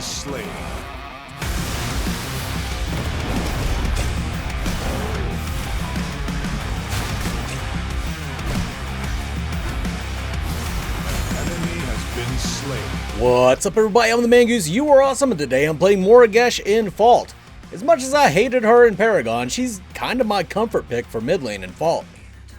slain. Enemy has been slain. What's up, everybody? I'm the Mangoose. You are awesome, and today I'm playing Morigesh in Fault. As much as I hated her in Paragon, she's kind of my comfort pick for mid lane in Fault.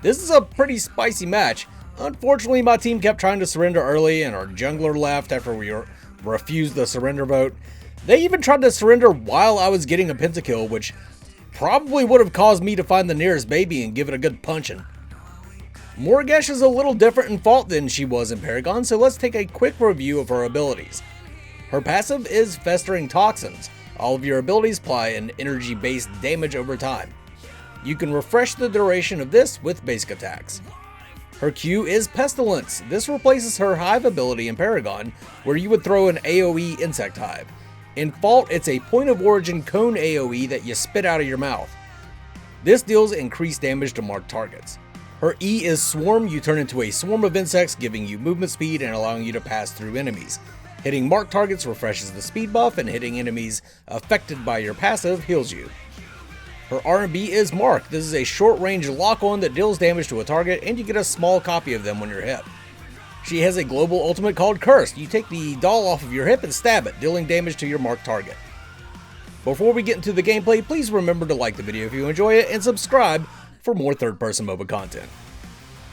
This is a pretty spicy match. Unfortunately, my team kept trying to surrender early, and our jungler left after we refused the surrender vote. They even tried to surrender while I was getting a pentakill, which probably would have caused me to find the nearest baby and give it a good punching. Morigesh is a little different in Fault than she was in Paragon, so let's take a quick review of her abilities. Her passive is Festering Toxins. All of your abilities apply an energy-based damage over time. You can refresh the duration of this with basic attacks. Her Q is Pestilence. This replaces her Hive ability in Paragon, where you would throw an AoE Insect Hive. In Fault, it's a point of origin cone AoE that you spit out of your mouth. This deals increased damage to marked targets. Her E is Swarm. You turn into a swarm of insects, giving you movement speed and allowing you to pass through enemies. Hitting marked targets refreshes the speed buff, and hitting enemies affected by your passive heals you. Her R&B is Mark. This is a short-range lock-on that deals damage to a target, and you get a small copy of them when you're hit. She has a global ultimate called Curse. You take the doll off of your hip and stab it, dealing damage to your marked target. Before we get into the gameplay, please remember to like the video if you enjoy it, and subscribe for more third-person MOBA content.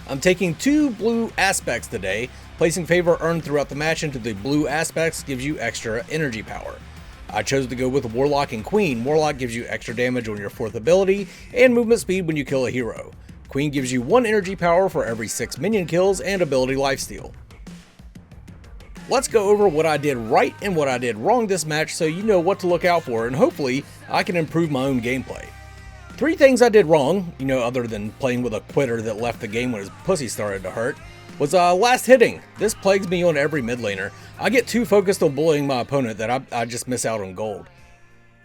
I'm taking 2 blue aspects today. Placing favor earned throughout the match into the blue aspects gives you extra energy power. I chose to go with Warlock and Queen. Warlock gives you extra damage on your 4th ability and movement speed when you kill a hero. Queen gives you 1 energy power for every 6 minion kills and ability lifesteal. Let's go over what I did right and what I did wrong this match so you know what to look out for, and hopefully I can improve my own gameplay. 3 things I did wrong, other than playing with a quitter that left the game when his pussy started to hurt, was last hitting. This plagues me on every mid laner. I get too focused on bullying my opponent that I just miss out on gold.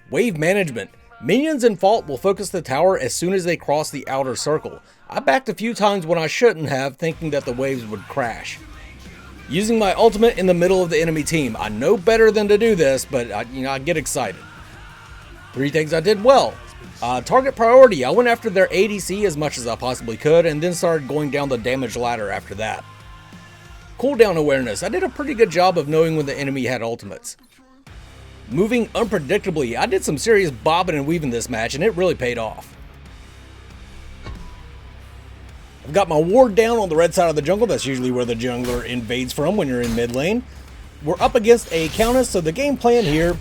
Wave management. Minions in Fault will focus the tower as soon as they cross the outer circle. I backed a few times when I shouldn't have, thinking that the waves would crash. Using my ultimate in the middle of the enemy team. I know better than to do this, but I get excited. 3 things I did well. Target priority. I went after their ADC as much as I possibly could, and then started going down the damage ladder after that. Cooldown awareness. I did a pretty good job of knowing when the enemy had ultimates. Moving unpredictably. I did some serious bobbing and weaving this match, and it really paid off. I've got my ward down on the red side of the jungle. That's usually where the jungler invades from when you're in mid lane. We're up against a countess, so the game plan here,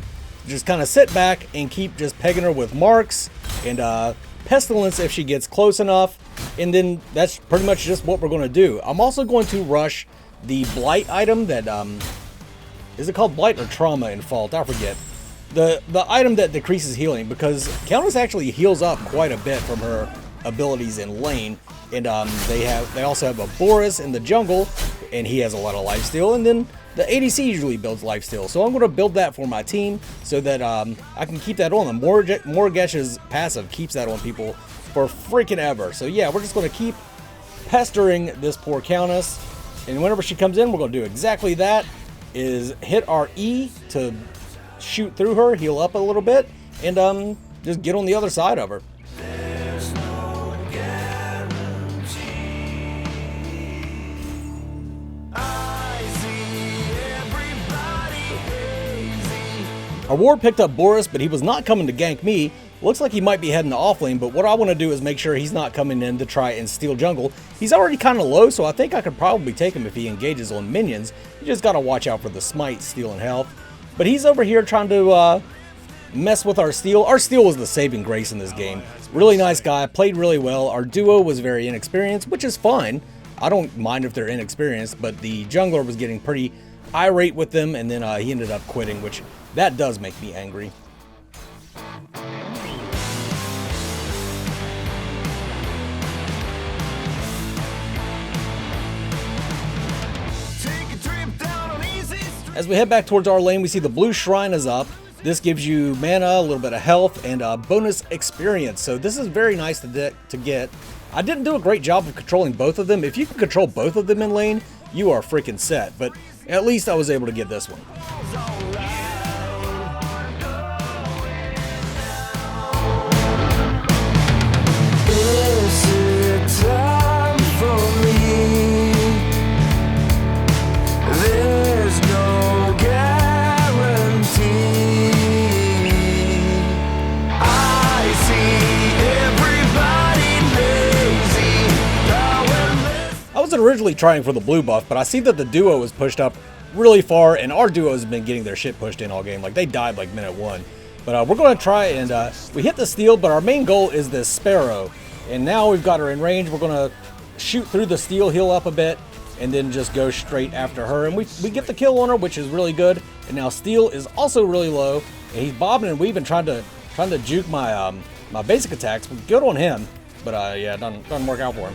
just kind of sit back and keep just pegging her with marks and pestilence if she gets close enough, and then that's pretty much just what we're going to do. I'm also going to rush the blight item that is it called blight or trauma in Fault? I forget. The item that decreases healing, because countess actually heals up quite a bit from her abilities in lane, and they also have a Boris in the jungle, and he has a lot of lifesteal, and then the ADC usually builds lifesteal, so I'm going to build that for my team so that I can keep that on them. Morigesh's passive keeps that on people for freaking ever. So yeah, we're just going to keep pestering this poor countess, and whenever she comes in, we're going to do exactly that, is hit our E to shoot through her, heal up a little bit, and just get on the other side of her. Our ward picked up Boris, but he was not coming to gank me. Looks like he might be heading to offlane, but what I want to do is make sure he's not coming in to try and steal jungle. He's already kind of low, so I think I could probably take him if he engages on minions. You just got to watch out for the smite stealing health. But he's over here trying to mess with our steal. Our steal was the saving grace in this game. Really nice guy, played really well. Our duo was very inexperienced, which is fine. I don't mind if they're inexperienced, but the jungler was getting pretty irate with them, and then he ended up quitting, which that does make me angry. As we head back towards our lane, we see the blue shrine is up. This gives you mana, a little bit of health, and bonus experience. So this is very nice to get. I didn't do a great job of controlling both of them. If you can control both of them in lane, you are freaking set. But at least I was able to get this one. wasn't originally trying for the blue buff, but I see that the duo was pushed up really far, and our duo has been getting their shit pushed in all game. Like, they died like minute 1. But we're going to try, and we hit the steel, but our main goal is this Sparrow. And now we've got her in range. We're going to shoot through the steel, heal up a bit, and then just go straight after her. And we get the kill on her, which is really good. And now steel is also really low, and he's bobbing and weaving, trying to juke my my basic attacks. Good on him, but yeah, it doesn't work out for him.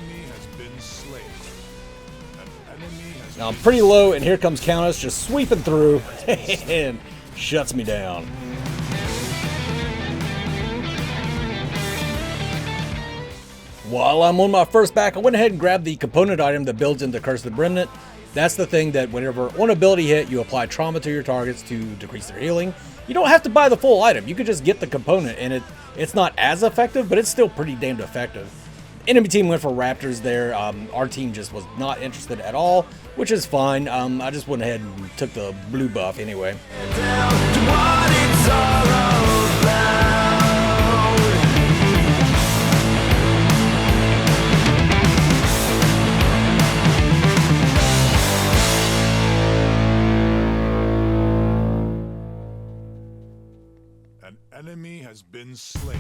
Now I'm pretty low, and here comes Countess just sweeping through and shuts me down. While I'm on my first back, I went ahead and grabbed the component item that builds into Curse of the Remnant. That's the thing that whenever on ability hit, you apply trauma to your targets to decrease their healing. You don't have to buy the full item. You could just get the component, and it's not as effective, but it's still pretty damned effective. Enemy team went for Raptors there. Our team just was not interested at all, which is fine. I just went ahead and took the blue buff anyway. An enemy has been slain.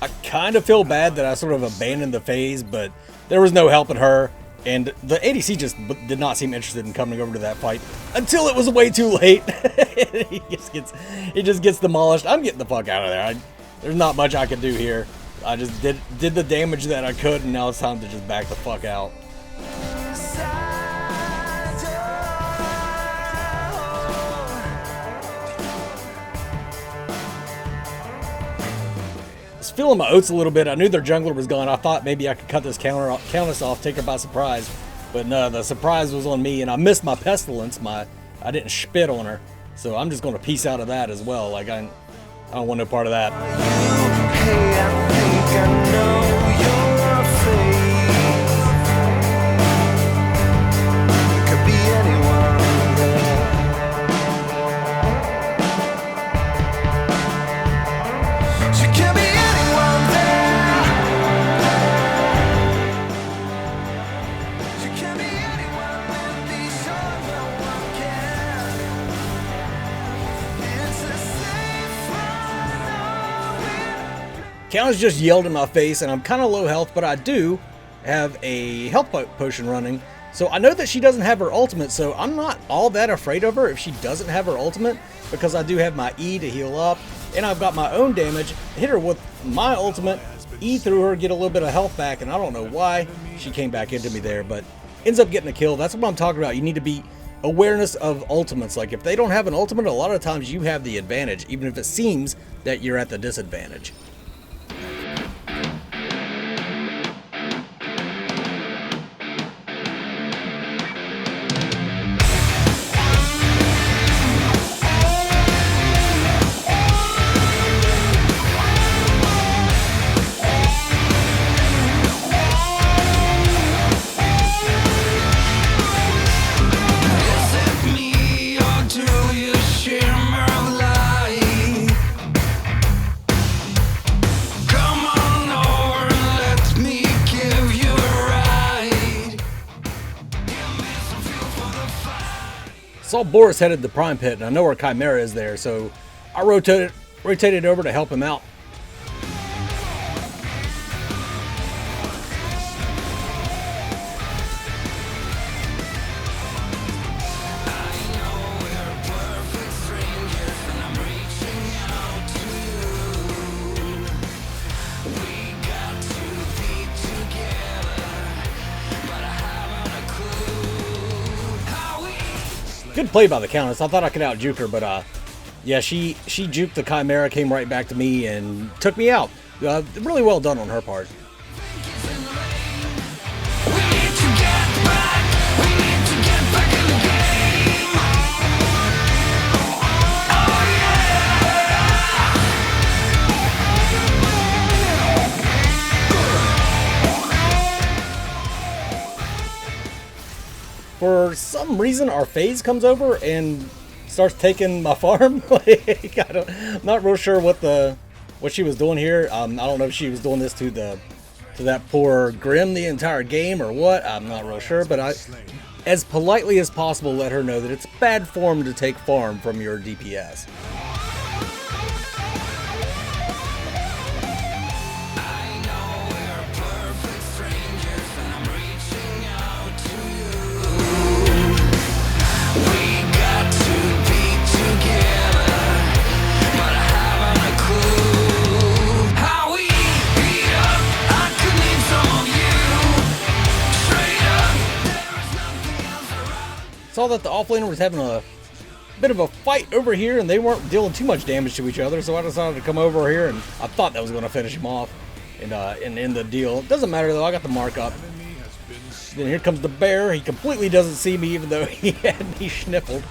I kind of feel bad that I sort of abandoned the phase, but there was no helping her, and the ADC just did not seem interested in coming over to that fight until it was way too late. he just gets demolished. I'm getting the fuck out of there. There's not much I could do here. I just did the damage that I could, and now it's time to just back the fuck out. Feeling my oats a little bit. I knew their jungler was gone. I thought maybe I could cut this countess off, take her by surprise, but no, the surprise was on me, and I missed my pestilence. I didn't spit on her, so I'm just going to peace out of that as well. Like I don't want no part of that. Hey, I think I know your face. It could be anyone. Countess just yelled in my face, and I'm kind of low health, but I do have a health potion running. So I know that she doesn't have her ultimate, so I'm not all that afraid of her if she doesn't have her ultimate, because I do have my E to heal up, and I've got my own damage. Hit her with my ultimate, E through her, get a little bit of health back, and I don't know why she came back into me there, but ends up getting a kill. That's what I'm talking about. You need to be awareness of ultimates. Like, if they don't have an ultimate, a lot of times you have the advantage, even if it seems that you're at the disadvantage. Saw Boris headed to the Prime Pit, and I know where Chimera is there, so I rotated over to help him out. Good play by the Countess. I thought I could out-juke her, but yeah, she juked the Chimera, came right back to me, and took me out. Really well done on her part. For some reason, our phase comes over and starts taking my farm. I'm not real sure what she was doing here. I don't know if she was doing this to that poor Grim the entire game or what. I'm not real sure, but I, as politely as possible, let her know that it's bad form to take farm from your DPS. Saw that the offlaner was having a bit of a fight over here, and they weren't dealing too much damage to each other, so I decided to come over here, and I thought that was going to finish him off and end the deal. It doesn't matter though, I got the mark up. Then here comes the bear. He completely doesn't see me, even though he had me sniffled.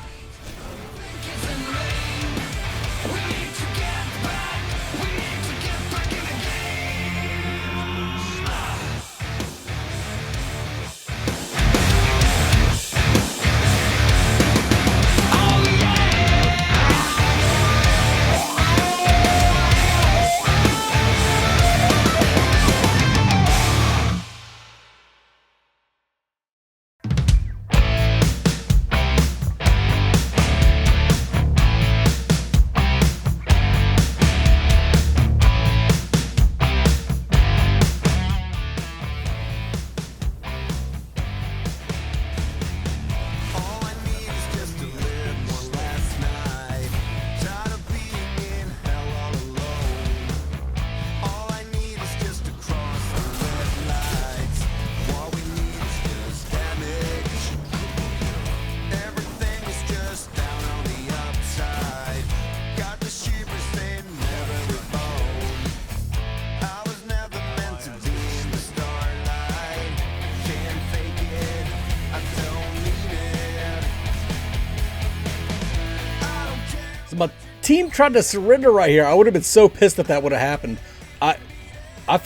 My team tried to surrender right here. I would have been so pissed if that would have happened. I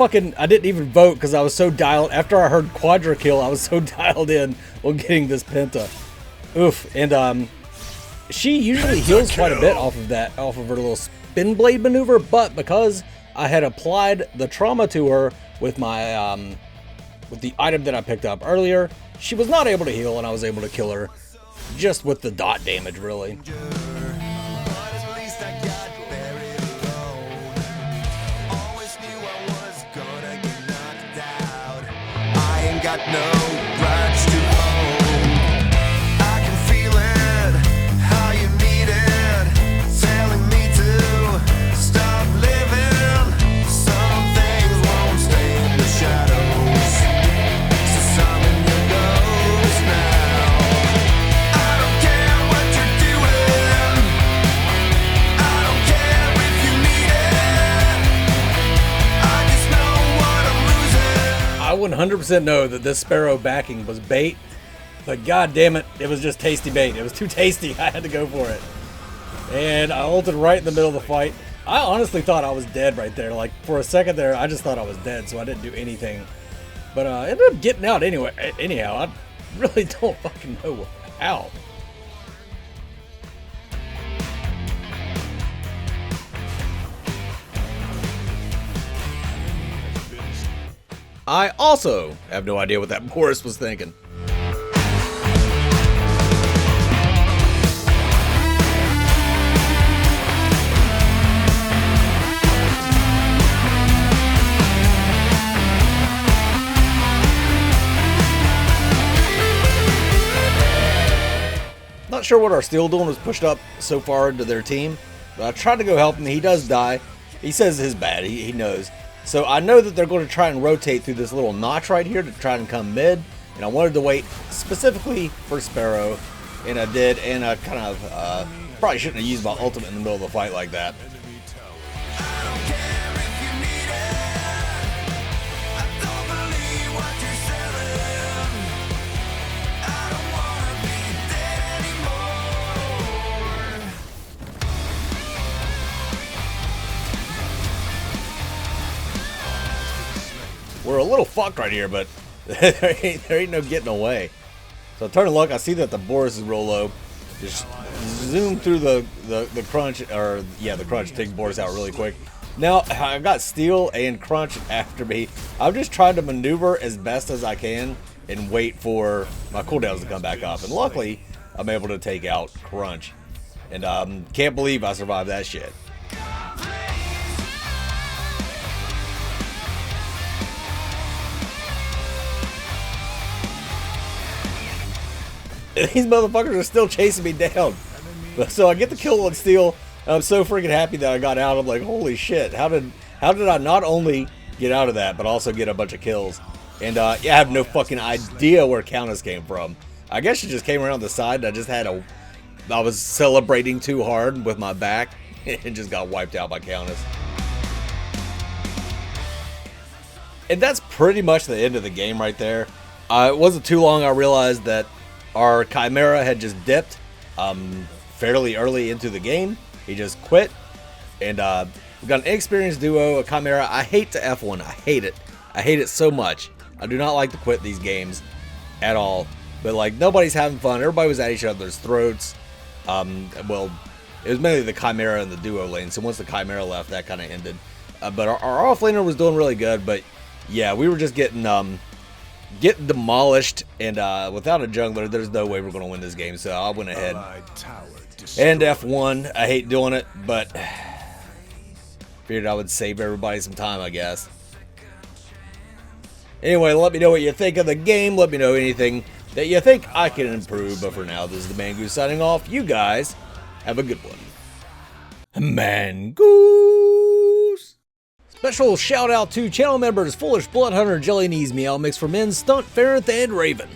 didn't even vote because I was so dialed. After I heard quadra kill, I was so dialed in on getting this penta. Oof. And she usually heals quite a bit off of her little spin blade maneuver, but because I had applied the trauma to her with my with the item that I picked up earlier, she was not able to heal, and I was able to kill her just with the dot damage, really. Got no grudge to hold. I can feel it, how you need it, telling me to stop living. Some things won't stay in the shadows, so summon your ghost now. I don't care what you're doing, I don't care if you need it, I just know what I'm losing. I 100% know that this Sparrow backing was bait, but god damn it, it was just tasty bait. It was too tasty. I had to go for it. And I ulted right in the middle of the fight. I honestly thought I was dead right there. Like, for a second there, I just thought I was dead, so I didn't do anything. But I ended up getting out anyway. Anyhow, I really don't fucking know how. I also have no idea what that Boris was thinking. Not sure what our steel doing was pushed up so far into their team, but I tried to go help him. He does die. He says his bad. He knows. So I know that they're going to try and rotate through this little notch right here to try and come mid. And I wanted to wait specifically for Sparrow, and I did. And I kind of probably shouldn't have used my ultimate in the middle of the fight like that. We're a little fucked right here, but there ain't no getting away. So I turn and look, I see that the Boris is real low. Just zoom through the crunch, or yeah, the crunch takes Boris out really quick. Now I got Steel and Crunch after me. I'm just trying to maneuver as best as I can and wait for my cooldowns to come back up. And luckily, I'm able to take out Crunch. And can't believe I survived that shit. These motherfuckers are still chasing me down. So I get the kill on Steel. I'm so freaking happy that I got out. I'm like, holy shit! How did I not only get out of that, but also get a bunch of kills? And yeah, I have no fucking idea where Countess came from. I guess she just came around the side. I was celebrating too hard with my back and just got wiped out by Countess. And that's pretty much the end of the game right there. It wasn't too long I realized that our Chimera had just dipped fairly early into the game. He just quit. And we got an inexperienced duo, a Chimera. I hate to F1. I hate it. I hate it so much. I do not like to quit these games at all. But like, nobody's having fun. Everybody was at each other's throats. Well, it was mainly the Chimera and the duo lane. So once the Chimera left, that kind of ended. But our offlaner was doing really good. But yeah, we were just getting demolished. And without a jungler, there's no way we're going to win this game. So I went ahead and F1. I hate doing it, but figured I would save everybody some time, I guess. Anyway, let me know what you think of the game. Let me know anything that you think I can improve. But for now, this is the Mangoose signing off. You guys have a good one. Mangoose! Special shout out to channel members Foolish Bloodhunter, Jelly Knees, Meow Mix for Men, Stunt, Ferrith, and Raven.